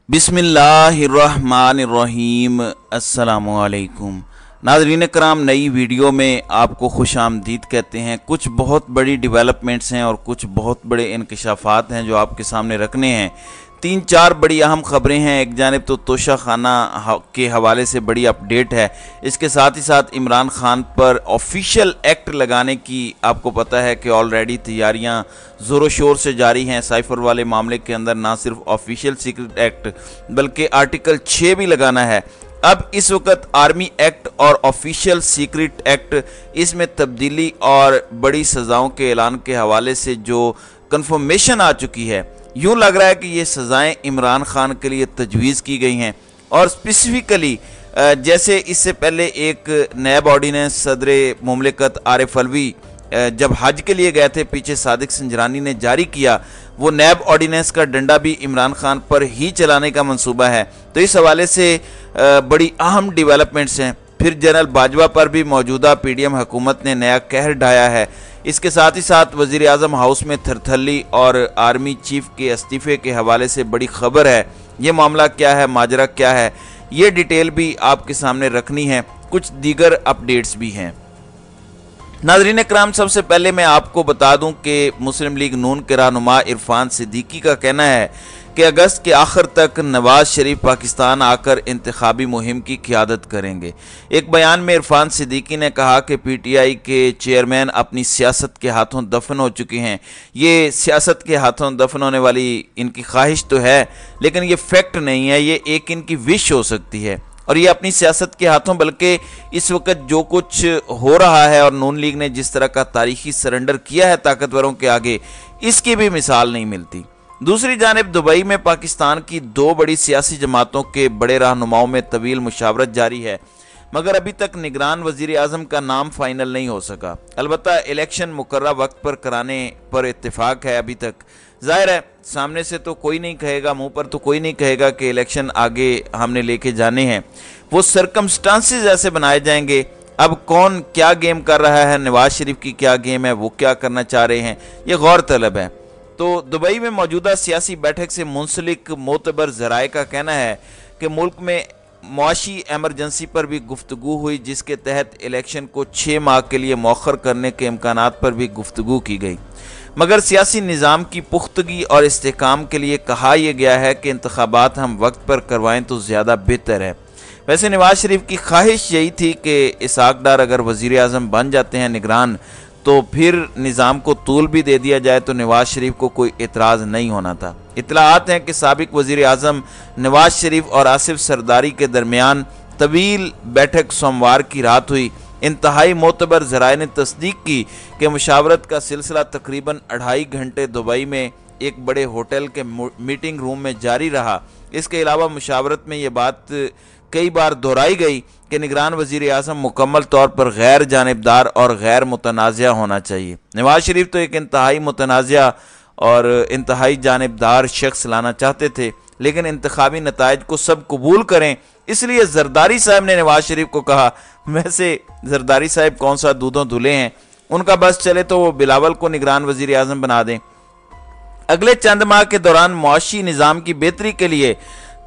बिस्मिल्लाहिर्रहमानिर्रहीम। अस्सलामुअलैकुम नाज़रीन कराम, नई वीडियो में आपको खुश आमदीद कहते हैं। कुछ बहुत बड़ी डेवलपमेंट्स हैं और कुछ बहुत बड़े इंकशाफात हैं जो आपके सामने रखने हैं। 3-4 बड़ी अहम खबरें हैं। एक जानिब तो तोशा खाना के हवाले से बड़ी अपडेट है। इसके साथ ही साथ इमरान खान पर ऑफिशियल एक्ट लगाने की आपको पता है कि ऑलरेडी तैयारियां ज़ोरों शोर से जारी हैं। साइफर वाले मामले के अंदर ना सिर्फ ऑफिशियल सीक्रेट एक्ट बल्कि आर्टिकल 6 भी लगाना है। अब इस वक्त आर्मी एक्ट और ऑफिशियल सीक्रेट एक्ट, इसमें तब्दीली और बड़ी सज़ाओं के ऐलान के हवाले से जो कन्फर्मेशन आ चुकी है, यूँ लग रहा है कि ये सज़ाएं इमरान खान के लिए तजवीज़ की गई हैं। और स्पेसिफिकली जैसे इससे पहले एक नैब ऑर्डिनेंस सदर मुमलिकत आरिफ अलवी जब हज के लिए गए थे, पीछे सादिक संजरानी ने जारी किया, वो नैब ऑर्डिनेंस का डंडा भी इमरान खान पर ही चलाने का मंसूबा है। तो इस हवाले से बड़ी अहम डेवलपमेंट्स हैं। फिर जनरल बाजवा पर भी मौजूदा पीडीएम हुकूमत ने नया कहर ढाया है। इसके साथ ही साथ वज़ीर आज़म हाउस में थरथल्ली और आर्मी चीफ के इस्तीफे के हवाले से बड़ी खबर है। ये मामला क्या है, माजरा क्या है, ये डिटेल भी आपके सामने रखनी है। कुछ दीगर अपडेट्स भी हैं। नाज़रीन कराम, सबसे पहले मैं आपको बता दूं कि मुस्लिम लीग नून के रहनुमा इरफान सिद्दीकी का कहना है कि अगस्त के आखिर तक नवाज शरीफ पाकिस्तान आकर इंतखाबी मुहिम की क़ियादत करेंगे। एक बयान में इरफान सिद्दीकी ने कहा कि पीटीआई के चेयरमैन अपनी सियासत के हाथों दफन हो चुके हैं। ये सियासत के हाथों दफन होने वाली इनकी ख्वाहिश तो है, लेकिन ये फैक्ट नहीं है, ये एक इनकी विश हो सकती है। और ये अपनी सियासत के हाथों, बल्कि इस वक्त जो कुछ हो रहा है और नून लीग ने जिस तरह का तारीखी सरेंडर किया है ताकतवरों के आगे, इसकी भी मिसाल नहीं मिलती। दूसरी जानिब दुबई में पाकिस्तान की 2 बड़ी सियासी जमातों के बड़े रहनुमाओं में तवील मुशावरत जारी है, मगर अभी तक निगरान वज़ीर आज़म का नाम फाइनल नहीं हो सका। अलबत्ता इलेक्शन मुकर्रर वक्त पर कराने पर इत्तेफाक है। अभी तक जाहिर है सामने से तो कोई नहीं कहेगा, मुंह पर तो कोई नहीं कहेगा कि इलेक्शन आगे हमने लेके जाने हैं। वो सर्कमस्टांसेस ऐसे बनाए जाएंगे। अब कौन क्या गेम कर रहा है, नवाज शरीफ की क्या गेम है, वो क्या करना चाह रहे हैं, ये गौर तलब है। तो दुबई में मौजूदा सियासी बैठक से मुंसलिक मोतबर ज़राए का कहना है कि मुल्क में मुआशी एमरजेंसी पर भी गुफ्तगू हुई, जिसके तहत इलेक्शन को 6 माह के लिए मौखर करने के इम्कानात पर भी गुफ्तगू की गई। मगर सियासी निज़ाम की पुख्तगी और इस्तेहकाम के लिए कहा यह गया है कि इंतखाबात हम वक्त पर करवाएं तो ज़्यादा बेहतर है। वैसे नवाज शरीफ की ख्वाहिश यही थी कि इसहाक डार अगर वज़ीर आज़म बन जाते हैं निगरान, तो फिर निज़ाम को तूल भी दे दिया जाए तो नवाज शरीफ को कोई एतराज़ नहीं होना था। इत्तलाआत हैं कि साबिक वज़ीर आज़म नवाज शरीफ और आसिफ सरदारी के दरमियान तवील बैठक सोमवार की रात हुई। इंतहाई मोतबर ज़राए ने तस्दीक की कि मुशावरत का सिलसिला तकरीबन 2.5 घंटे दुबई में एक बड़े होटल के मीटिंग रूम में जारी रहा। इसके अलावा मुशावरत में ये बात कई बार दोहराई गई कि निगरान वज़ीर आज़म मुकम्मल तौर पर गैर जानिबदार और गैर मुतनाज़ा होना चाहिए। नवाज शरीफ तो एक इंतहाई मुतनाज़ा और इंतहाई जानिबदार शख्स लाना चाहते थे, लेकिन इंतखाबी नताइज को सब कबूल करें, इसलिए जरदारी साहब ने नवाज शरीफ को कहा। वैसे जरदारी साहब कौन सा दूधों धुले हैं, उनका बस चले तो वो बिलावल को निगरान वज़ीर आज़म बना दें। अगले चंद माह के दौरान मुआशी निज़ाम की बेहतरी के लिए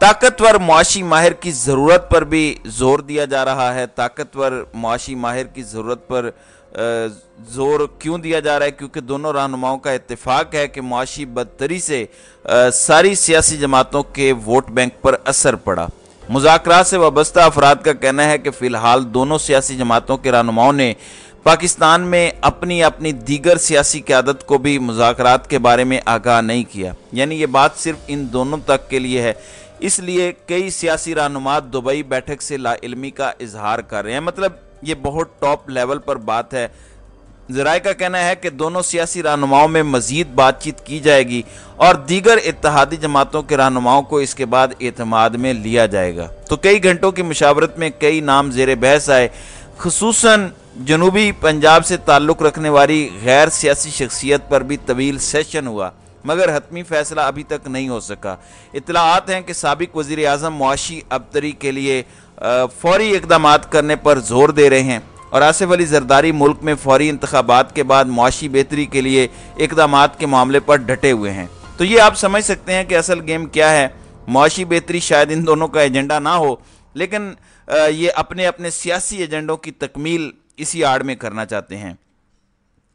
ताकतवर मुआशी माहिर की ज़रूरत पर भी जोर दिया जा रहा है। ताकतवर मुआशी माहिर की ज़रूरत पर जोर क्यों दिया जा रहा है? क्योंकि दोनों रहनुमाओं का इत्तेफाक है कि मुआशी बदतरी से सारी सियासी जमातों के वोट बैंक पर असर पड़ा। मुज़ाकरात से वाबस्ता अफराद का कहना है कि फ़िलहाल दोनों सियासी जमातों के रहनुमाओं ने पाकिस्तान में अपनी अपनी दीगर सियासी क़यादत को भी मुज़ाकरात के बारे में आगाह नहीं किया। यानी ये बात सिर्फ इन दोनों तक के लिए है। इसलिए कई सियासी रहनुमा दुबई बैठक से लाइल्मी का इजहार कर रहे हैं। मतलब ये बहुत टॉप लेवल पर बात है। ज़राए का कहना है कि दोनों सियासी रहनुमाओं में मज़ीद बातचीत की जाएगी और दीगर इत्तेहादी जमातों के रहनुमाओं को इसके बाद एतमाद में लिया जाएगा। तो कई घंटों की मुशावरत में कई नाम ज़ेरे बहस आए। खुसूसन जनूबी पंजाब से ताल्लुक़ रखने वाली गैर सियासी शख्सियत पर भी तवील सेशन हुआ, मगर हतमी फैसला अभी तक नहीं हो सका। इत्तलाआत हैं कि साबिक वज़ीर आज़म मुआशी अबतरी के लिए फौरी इक़दामात करने पर जोर दे रहे हैं और आसिफ अली जरदारी मुल्क में फौरी इंतखाबात के बाद मुआशी बेहतरी के लिए इक़दामात के मामले पर डटे हुए हैं। तो ये आप समझ सकते हैं कि असल गेम क्या है। معاشی بہتری شاید ان دونوں کا ایجنڈا نہ ہو، لیکن یہ اپنے اپنے سیاسی ایجنڈوں کی تکمیل اسی آڑ میں کرنا چاہتے ہیں۔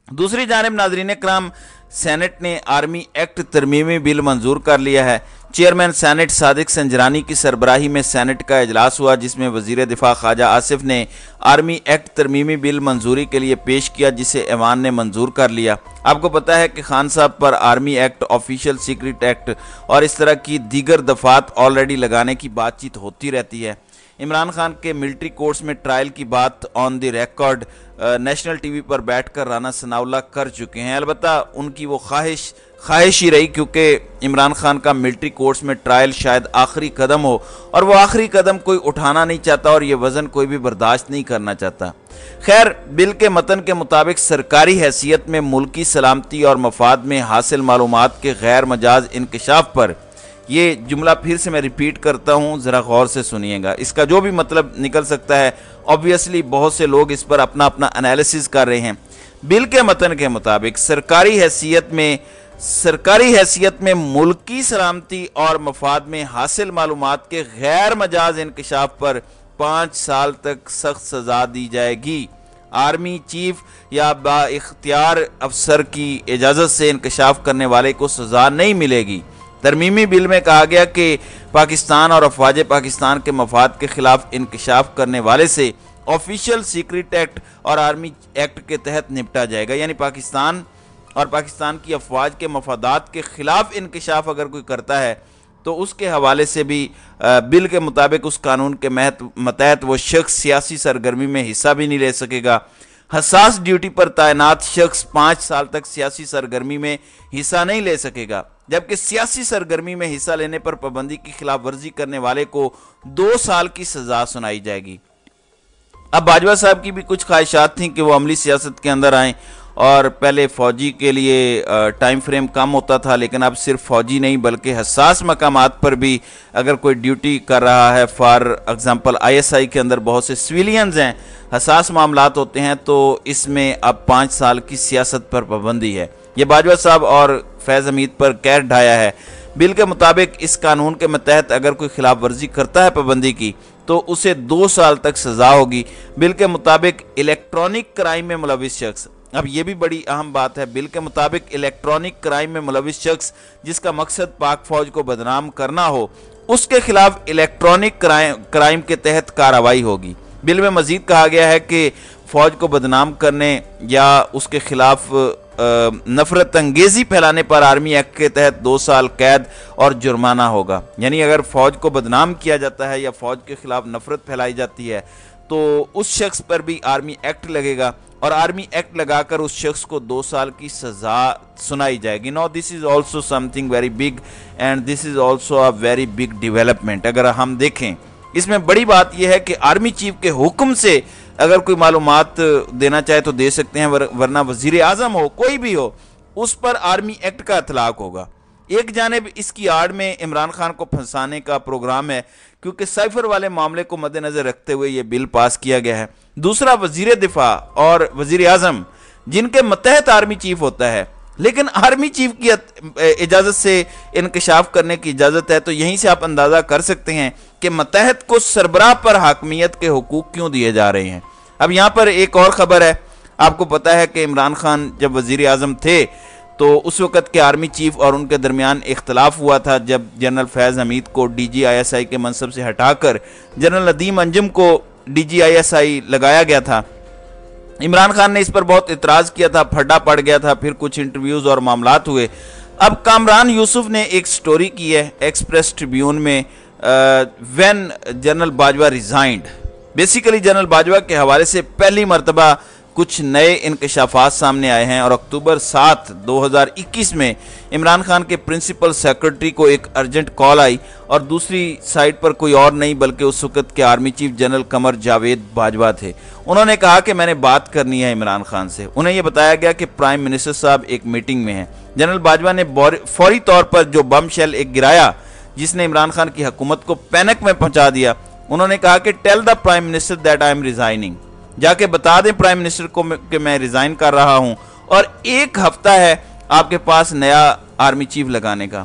دوسری جانب ناظرین کرام، سینٹ نے آرمی ایکٹ ترمیمی بل منظور کر لیا ہے۔ چیئرمین سینٹ صادق سنجرانی کی سربراہی میں سینٹ کا اجلاس ہوا، جس میں وزیر دفاع خواجہ آصف نے آرمی ایکٹ ترمیمی بل منظوری کے لیے پیش کیا، جسے ایوان نے منظور کر لیا۔ آپ کو پتہ ہے کہ خان صاحب پر army act, official secret act اور اس طرح کی دیگر دفعات آلریڈی لگانے کی بات چیت ہوتی رہتی ہے۔ عمران خان کے ملٹری کورٹس میں ٹرائل کی بات آن دی ریکارڈ نیشنل ٹی وی پر بیٹھ کر رانا ثناء اللہ کر چکے ہیں۔ البتہ ان کی وہ خواہش ہی رہی، کیونکہ عمران خان کا ملٹری کورٹس میں ٹرائل شاید آخری قدم ہو، اور وہ آخری قدم کوئی اٹھانا نہیں چاہتا اور یہ وزن کوئی بھی برداشت نہیں کرنا چاہتا۔ خیر، بل کے متن کے مطابق سرکاری حیثیت میں ملکی سلامتی اور مفاد میں حاصل معلومات کے غیر مجاز انکشاف پر، یہ جملہ پھر سے میں ریپیٹ کرتا ہوں، ذرا غور سے سنیے گا، اس کا جو بھی مطلب نکل سکتا ہے، obviously بہت سے لوگ اس پر اپنا انالیسس کر رہے ہیں۔ بل کے متن کے مطابق سرکاری حیثیت میں ملکی سلامتی اور مفاد میں حاصل معلومات کے غیر مجاز انکشاف پر 5 سال تک سخت سزا دی جائے گی۔ آرمی چیف یا با اختیار افسر کی اجازت سے انکشاف کرنے والے کو سزا نہیں ملے گی۔ ترمیمی بل میں کہا گیا کہ پاکستان اور افواج پاکستان کے مفاد کے خلاف انکشاف کرنے والے سے آفیشل سیکرٹ ایکٹ اور آرمی ایکٹ کے تحت نپٹا جائے گا، یعنی پاکستان اور پاکستان کی افواج کے مفادات کے خلاف انکشاف اگر کوئی کرتا ہے تو اس کے حوالے سے بھی بل کے مطابق اس قانون کے متحد وہ شخص سیاسی سرگرمی میں حصہ بھی نہیں لے سکے گا۔ حساس ڈیوٹی پر تعینات شخص 5 سال تک سیاسی سرگرمی میں حصہ نہیں لے سکے گا، جبکہ سیاسی سرگرمی میں حصہ لینے پر پابندی کی خلاف ورزی کرنے والے کو 2 سال کی سزا سنائی جائے گی۔ اب باجوہ صاحب کی بھی کچھ خواہشات تھیں کہ وہ عملی سیاست کے اندر آئیں، اور پہلے فوجی کے لیے ٹائم فریم کم ہوتا تھا، لیکن اب صرف فوجی نہیں بلکہ حساس مقامات پر بھی اگر کوئی ڈیوٹی کر رہا ہے، فار ایگزامپل ISI کے اندر بہت سے سویلینز ہیں، حساس معاملات ہوتے ہیں، تو اس میں اب 5 سال کی سیاست پر پابندی ہے۔ یہ باجوہ صاحب اور فیض حمید پر کہر ڈھایا ہے۔ بل کے مطابق اس قانون کے متحد اگر کوئی خلاف ورزی کرتا ہے پابندی کی تو اسے 2 سال تک سزا ہوگی۔ بل کے مطابق الیکٹرانک کرائم میں ملوث شخص، اب یہ بھی بڑی اہم بات ہے، بل کے مطابق الیکٹرانک کرائم میں ملوث شخص جس کا مقصد پاک فوج کو بدنام کرنا ہو، اس کے خلاف الیکٹرانک کرائم کے تحت کارروائی ہوگی۔ بل میں مزید کہا گیا ہے کہ فوج کو بدنام کرنے یا اس کے خلاف نفرت انگیزی پھیلانے پر آرمی ایکٹ کے تحت 2 سال قید اور جرمانہ ہوگا، یعنی اگر فوج کو بدنام کیا جاتا ہے یا فوج کے خلاف نفرت پھیلائی جاتی ہے تو اس شخص پر بھی آرمی ایکٹ لگے گا، اور آرمی ایکٹ لگا کر اس شخص کو 2 سال کی سزا سنائی جائے گی۔ Now this is also something very big and this is also a very big development۔ اگر ہم دیکھیں اس میں بڑی بات یہ ہے کہ آرمی چیف کے حکم سے اگر کوئی معلومات دینا چاہے تو دے سکتے ہیں، ورنہ وزیر اعظم ہو کوئی بھی ہو اس پر آرمی ایکٹ کا اطلاق ہوگا۔ ایک جانب اس کی آڑ میں عمران خان کو پھنسانے کا پروگرام ہے، کیونکہ سائفر والے معاملے کو مد نظر رکھتے ہوئے یہ بل پاس کیا گیا ہے۔ دوسرا، وزیر دفاع اور وزیر اعظم جن کے متحد آرمی چیف ہوتا ہے، لیکن آرمی چیف کی اجازت سے انکشاف کرنے کی اجازت ہے، تو یہیں سے آپ اندازہ کر سکتے ہیں کہ متحد کو سربراہ پر حاکمیت کے حقوق کیوں دیے جا رہے ہیں۔ اب یہاں پر ایک اور خبر ہے، آپ کو پتا ہے کہ عمران خان جب وزیر اعظم تھے تو اس وقت کے آرمی چیف اور ان کے درمیان اختلاف ہوا تھا، جب جنرل فیض حمید کو DG ISI کے منصب سے ہٹا کر جنرل ندیم انجم کو DG ISI لگایا گیا تھا۔ عمران خان نے اس پر بہت اعتراض کیا تھا، پھڈا پڑ گیا تھا، پھر کچھ انٹرویوز اور معاملات ہوئے۔ اب کامران یوسف نے ایک سٹوری کی ہے ایکسپریس ٹریبیون میں، when general Bajwa resigned, basically general Bajwa کے حوالے سے پہلی مرتبہ کچھ نئے انکشافات سامنے آئے ہیں، اور اکتوبر 7 2021 میں عمران خان کے پرنسپل سیکرٹری کو ایک ارجنٹ کال آئی، اور دوسری سائٹ پر کوئی اور نہیں بلکہ اس وقت کے army chief general Qamar Javed Bajwa تھے۔ انہوں نے کہا کہ میں نے بات کرنی ہے عمران خان سے۔ انہیں یہ بتایا گیا کہ پرائم منسٹر صاحب ایک میٹنگ میں ہیں۔ جنرل باجوہ نے فوری طور پر جو بم شیل ایک گرایا جس نے عمران خان کی حکومت کو پینک میں پہنچا دیا، انہوں نے کہا کہ tell the prime minister that I am resigning, جا کے بتا دیں پرائم منسٹر کو کہ میں ریزائن کر رہا ہوں، اور 1 ہفتہ ہے آپ کے پاس نیا آرمی چیف لگانے کا۔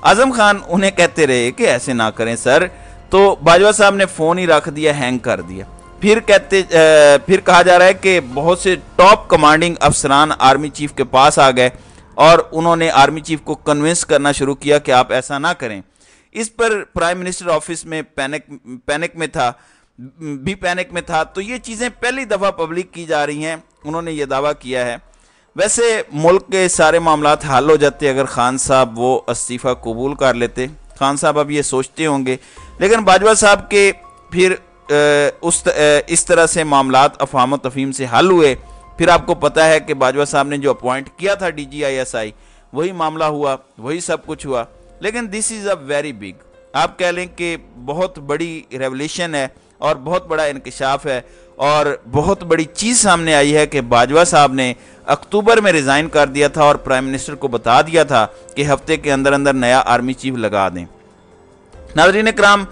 आज़म खान उन्हें कहते रहे कि ऐसे ना करें सर, तो बाजवा साहब ने फ़ोन ही रख दिया, हैंग कर दिया। फिर कहा जा रहा है कि बहुत से टॉप कमांडिंग अफसरान आर्मी चीफ के पास आ गए और उन्होंने आर्मी चीफ को कन्विंस करना शुरू किया कि आप ऐसा ना करें। इस पर प्राइम मिनिस्टर ऑफिस में पैनिक में था। तो ये चीज़ें पहली दफ़ा पब्लिक की जा रही हैं। उन्होंने ये दावा किया है। वैसे मुल्क के सारे मामलात हल हो जाते अगर खान साहब वो इस्तीफ़ा कबूल कर लेते। खान साहब अब ये सोचते होंगे, लेकिन बाजवा साहब के फिर इस तरह से मामलात अफवाम तफहीम से हल हुए। फिर आपको पता है कि बाजवा साहब ने जो अपॉइंट किया था DGISI, वही मामला हुआ, वही सब कुछ हुआ। लेकिन this is a very big, आप कह लें कि बहुत बड़ी रेवोल्यूशन है और बहुत बड़ा इंकशाफ है और बहुत बड़ी चीज़ सामने आई है कि बाजवा साहब ने अक्टूबर में रिज़ाइन कर दिया था और प्राइम मिनिस्टर को बता दिया था कि हफ्ते के अंदर अंदर नया आर्मी चीफ लगा दें। नाज़रीन इकराम,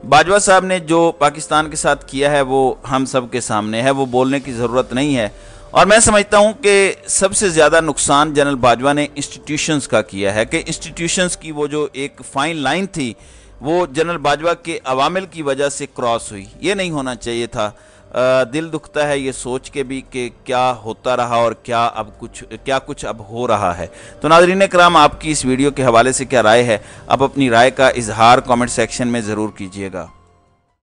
बाजवा साहब ने जो पाकिस्तान के साथ किया है वो हम सब के सामने है, वो बोलने की ज़रूरत नहीं है। और मैं समझता हूँ कि सबसे ज़्यादा नुकसान जनरल बाजवा ने इंस्टीट्यूशंस का किया है कि इंस्टीट्यूशंस की वो जो एक फ़ाइन लाइन थी वो जनरल बाजवा के अवामिल की वजह से क्रॉस हुई। ये नहीं होना चाहिए था। दिल दुखता है ये सोच के भी कि क्या होता रहा और क्या कुछ अब हो रहा है। तो नाज़रीन इकराम, आपकी इस वीडियो के हवाले से क्या राय है? आप अपनी राय का इजहार कमेंट सेक्शन में ज़रूर कीजिएगा।